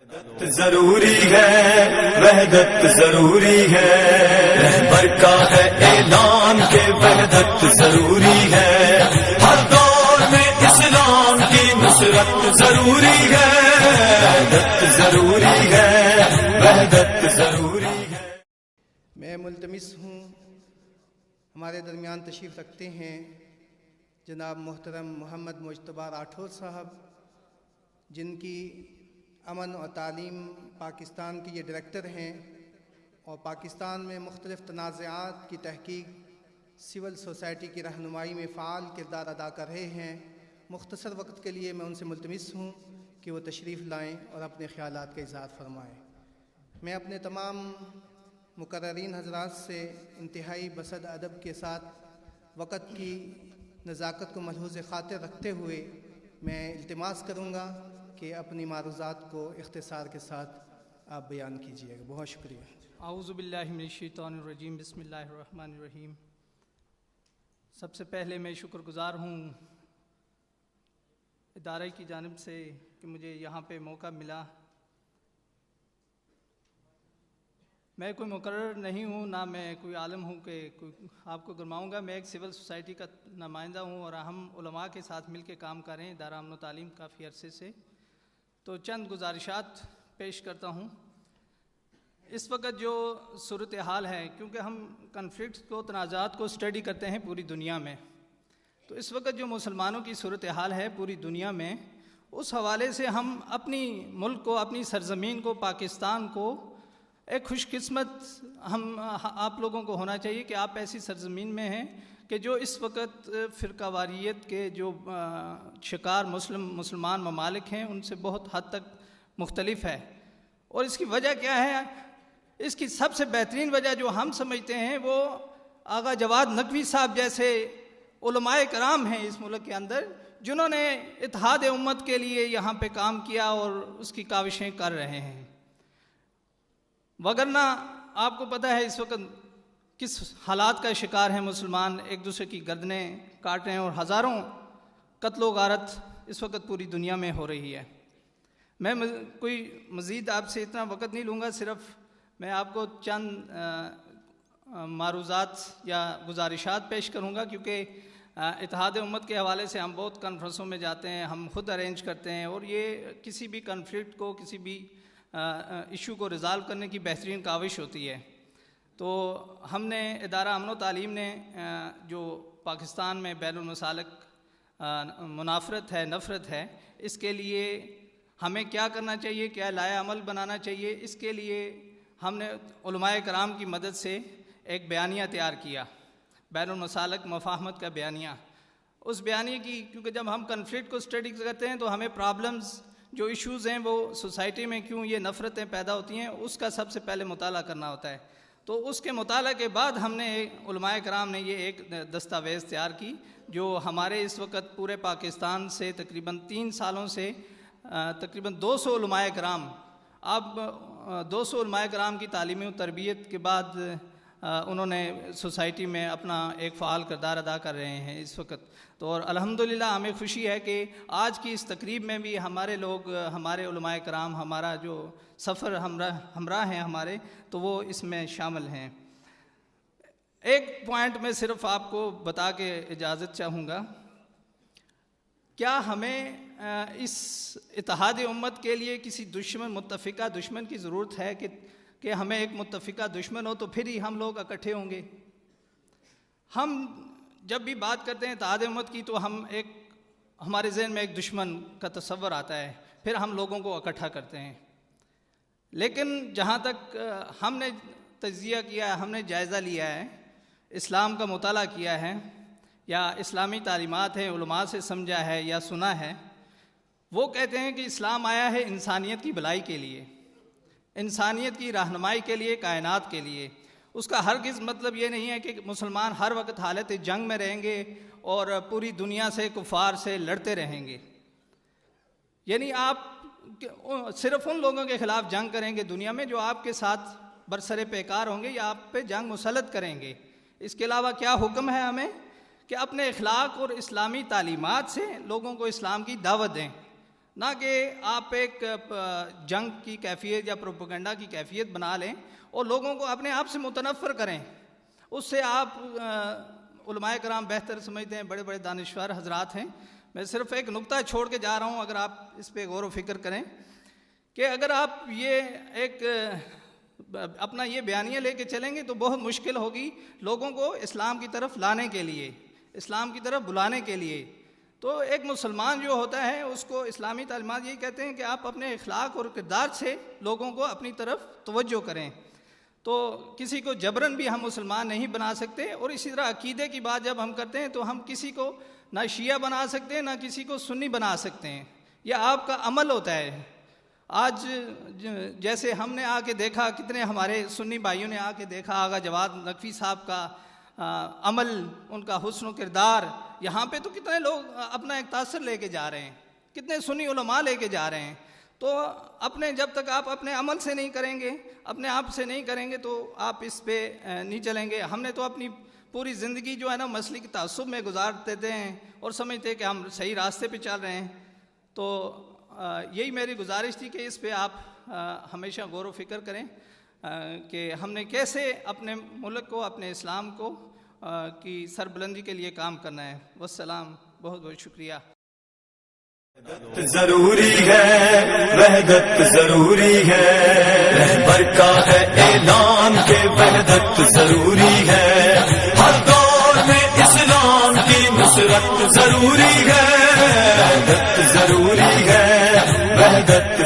ضروری ہے وحدت ضروری ہے، رہبر کا ہے اعلان کہ وحدت ضروری ہے، ہر دور میں اسلام کی نصرت ضروری ہے، وحدت ضروری ہے، وحدت ضروری ہے۔ میں ملتمس ہوں ہمارے درمیان تشریف رکھتے ہیں جناب محترم محمد مجتبیٰ راٹھور صاحب، جن کی امن و تعلیم پاکستان کے یہ ڈائریکٹر ہیں اور پاکستان میں مختلف تنازعات کی تحقیق، سول سوسائٹی کی رہنمائی میں فعال کردار ادا کر رہے ہیں۔ مختصر وقت کے لیے میں ان سے ملتمس ہوں کہ وہ تشریف لائیں اور اپنے خیالات کا اظہار فرمائیں۔ میں اپنے تمام مقررین حضرات سے انتہائی بسط ادب کے ساتھ وقت کی نزاکت کو ملحوظ خاطر رکھتے ہوئے میں التماس کروں گا کہ اپنی معروضات کو اختصار کے ساتھ آپ بیان کیجیے گا۔ بہت شکریہ۔ اعوذ باللہ من الشیطان الرجیم، بسم اللہ الرحمن الرحیم۔ سب سے پہلے میں شکر گزار ہوں ادارے کی جانب سے کہ مجھے یہاں پہ موقع ملا۔ میں کوئی مقرر نہیں ہوں، نہ میں کوئی عالم ہوں کہ آپ کو گرماؤں گا۔ میں ایک سول سوسائٹی کا نمائندہ ہوں اور ہم علماء کے ساتھ مل کے کام کر رہے ہیں ادارہ امن و تعلیم کافی عرصے سے۔ تو چند گزارشات پیش کرتا ہوں۔ اس وقت جو صورتحال ہے، کیونکہ ہم کنفلکٹ کو، تنازعات کو اسٹڈی کرتے ہیں پوری دنیا میں، تو اس وقت جو مسلمانوں کی صورتحال ہے پوری دنیا میں، اس حوالے سے ہم اپنی ملک کو، اپنی سرزمین کو، پاکستان کو ایک خوش قسمت آپ لوگوں کو ہونا چاہیے کہ آپ ایسی سرزمین میں ہیں کہ جو اس وقت فرقہ واریت کے جو شکار مسلمان ممالک ہیں ان سے بہت حد تک مختلف ہے۔ اور اس کی وجہ کیا ہے؟ اس کی سب سے بہترین وجہ جو ہم سمجھتے ہیں وہ آغا جواد نقوی صاحب جیسے علماء کرام ہیں اس ملک کے اندر، جنہوں نے اتحاد امت کے لیے یہاں پہ کام کیا اور اس کی کاوشیں کر رہے ہیں۔ وگرنہ آپ کو پتہ ہے اس وقت کس حالات کا شکار ہیں مسلمان، ایک دوسرے کی گردنیں کاٹ رہے ہیں اور ہزاروں قتل و غارت اس وقت پوری دنیا میں ہو رہی ہے۔ میں کوئی مزید آپ سے اتنا وقت نہیں لوں گا، صرف میں آپ کو چند معروضات یا گزارشات پیش کروں گا، کیونکہ اتحاد امت کے حوالے سے ہم بہت کانفرنسوں میں جاتے ہیں، ہم خود ارینج کرتے ہیں، اور یہ کسی بھی کنفلکٹ کو، کسی بھی ایشو کو ریزالو کرنے کی بہترین کاوش ہوتی ہے۔ تو ہم نے ادارہ امن و تعلیم نے جو پاکستان میں بین المسالک منافرت ہے، نفرت ہے، اس کے لیے ہمیں کیا کرنا چاہیے، کیا لائحہ عمل بنانا چاہیے، اس کے لیے ہم نے علماء کرام کی مدد سے ایک بیانیہ تیار کیا، بین المسالک مفاہمت کا بیانیہ۔ اس بیانیے کی، کیونکہ جب ہم کنفلکٹ کو اسٹڈی کرتے ہیں تو ہمیں پرابلمز، جو ایشوز ہیں وہ سوسائٹی میں کیوں یہ نفرتیں پیدا ہوتی ہیں، اس کا سب سے پہلے مطالعہ کرنا ہوتا ہے۔ تو اس کے مطالعہ کے بعد ہم نے، علماء کرام نے یہ ایک دستاویز تیار کی جو ہمارے اس وقت پورے پاکستان سے تقریباً 3 سالوں سے تقریباً 200 علماء کرام، اب 200 علماء کرام کی تعلیمی و تربیت کے بعد انہوں نے سوسائٹی میں اپنا ایک فعال کردار ادا کر رہے ہیں اس وقت۔ تو اور الحمدللہ ہمیں خوشی ہے کہ آج کی اس تقریب میں بھی ہمارے لوگ، ہمارے علماء کرام، ہمارا جو سفر ہمراہ ہیں ہمارے، تو وہ اس میں شامل ہیں۔ ایک پوائنٹ میں صرف آپ کو بتا کے اجازت چاہوں گا، کیا ہمیں اس اتحاد امت کے لیے کسی متفقہ دشمن کی ضرورت ہے کہ ہمیں ایک متفقہ دشمن ہو تو پھر ہی ہم لوگ اکٹھے ہوں گے؟ ہم جب بھی بات کرتے ہیں اتحاد امت کی تو ہمارے ذہن میں ایک دشمن کا تصور آتا ہے، پھر ہم لوگوں کو اکٹھا کرتے ہیں۔ لیکن جہاں تک ہم نے تجزیہ کیا ہے، ہم نے جائزہ لیا ہے، اسلام کا مطالعہ کیا ہے، یا اسلامی تعلیمات ہیں، علماء سے سمجھا ہے یا سنا ہے، وہ کہتے ہیں کہ اسلام آیا ہے انسانیت کی بھلائی کے لیے، انسانیت کی رہنمائی کے لیے، کائنات کے لیے۔ اس کا ہرگز مطلب یہ نہیں ہے کہ مسلمان ہر وقت حالت جنگ میں رہیں گے اور پوری دنیا سے، کفار سے لڑتے رہیں گے۔ یعنی آپ صرف ان لوگوں کے خلاف جنگ کریں گے دنیا میں جو آپ کے ساتھ برسر پیکار ہوں گے یا آپ پہ جنگ مسلط کریں گے۔ اس کے علاوہ کیا حکم ہے ہمیں کہ اپنے اخلاق اور اسلامی تعلیمات سے لوگوں کو اسلام کی دعوت دیں۔ نہ کہ آپ ایک جنگ کی کیفیت یا پروپیگنڈا کی کیفیت بنا لیں اور لوگوں کو اپنے آپ سے متنفر کریں. اس سے آپ علماء کرام بہتر سمجھتے ہیں، بڑے بڑے دانشور حضرات ہیں. میں صرف ایک نقطہ چھوڑ کے جا رہا ہوں، اگر آپ اس پہ غور و فکر کریں کہ اگر آپ یہ ایک اپنا یہ بیانیہ لے کے چلیں گے تو بہت مشکل ہوگی لوگوں کو اسلام کی طرف لانے کے لیے، اسلام کی طرف بلانے کے لیے. تو ایک مسلمان جو ہوتا ہے اس کو اسلامی تعلیمات یہی کہتے ہیں کہ آپ اپنے اخلاق اور کردار سے لوگوں کو اپنی طرف توجہ کریں. تو کسی کو جبراً بھی ہم مسلمان نہیں بنا سکتے. اور اسی طرح عقیدے کی بات جب ہم کرتے ہیں تو ہم کسی کو نہ شیعہ بنا سکتے ہیں نہ کسی کو سنی بنا سکتے ہیں. یہ آپ کا عمل ہوتا ہے. آج جیسے ہم نے آ کے دیکھا، کتنے ہمارے سنی بھائیوں نے آ کے دیکھا آغا جواد نقوی صاحب کا عمل، ان کا حسن و کردار. یہاں پہ تو کتنے لوگ اپنا ایک تاثر لے کے جا رہے ہیں، کتنے سنی علماء لے کے جا رہے ہیں. تو جب تک آپ اپنے عمل سے نہیں کریں گے، اپنے آپ سے نہیں کریں گے تو آپ اس پہ نہیں چلیں گے. ہم نے تو اپنی پوری زندگی جو ہے نا مسلکی تعصب میں گزار دیتے ہیں اور سمجھتے ہیں کہ ہم صحیح راستے پہ چل رہے ہیں. تو یہی میری گزارش تھی کہ اس پہ آپ ہمیشہ غور و فکر کریں کہ ہم نے کیسے اپنے ملک کو، اپنے اسلام کو کی سربلندی کے لیے کام کرنا ہے. والسلام. بہت بہت شکریہ. ضروری ہے وحدت ضروری ہے، رہبر کا ہے اعلان کہ وحدت ضروری ہے. ہر دور میں اسلام کی نصرت ضروری ہے، وحدت ضروری ہے، وحدت